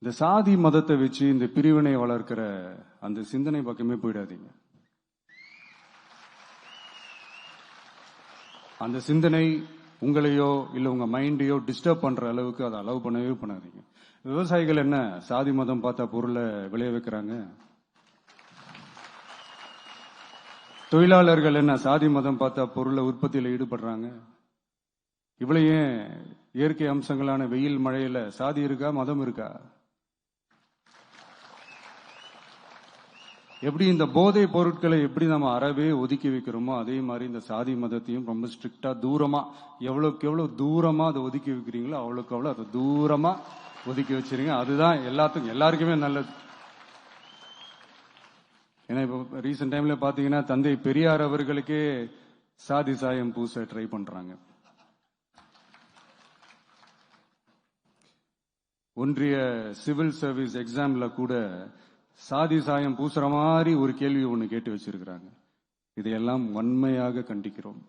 இந்த சாதி மதத்தை வச்சு இந்த பிரிவினை வளர்க்கிற அந்த சிந்தனை பக்கமே போயிடாதீங்க. அந்த சிந்தனை உங்களையோ இல்ல உங்க மைண்டையோ டிஸ்டர்ப் பண்ற அளவுக்கு அதை அலோவ் பண்ணவே பண்ணாதீங்க. விவசாயிகள் என்ன சாதி மதம் பார்த்தா பொருளை விளைய வைக்கிறாங்க? தொழிலாளர்கள் என்ன சாதி மதம் பார்த்தா பொருளை உற்பத்தியில ஈடுபடுறாங்க? இவ்வளவு ஏன் இயற்கை அம்சங்களான வெயில் மழையில சாதி இருக்கா, மதம் இருக்கா? எப்படி இந்த போதை பொருட்களை எப்படி நம்ம அறவே ஒதுக்கி வைக்கிறோமோ அதே மாதிரி இந்த சாதி மதத்தையும் ரொம்ப ஸ்ட்ரிக்டா தூரமா எவ்வளவுக்கு எவ்வளவு தூரமா அதை ஒதுக்கி வைக்கிறீங்களோ அவ்வளவுக்கு அவ்வளவு அதை தூரமா ஒதுக்கி வச்சிருங்க. அதுதான் எல்லாருக்குமே நல்லது. ஏன்னா இப்போ ரீசெண்ட் டைம்ல பாத்தீங்கன்னா தந்தை பெரியார் அவர்களுக்கே சாதி சாயம் பூச ட்ரை பண்றாங்க. ஒன்றிய சிவில் சர்வீஸ் எக்ஸாம்ல கூட சாதி சாயம் பூசுற மாதிரி ஒரு கேள்வி ஒண்ணு கேட்டு வச்சிருக்கிறாங்க. இதையெல்லாம் வன்மையாக கண்டிக்கிறோம்.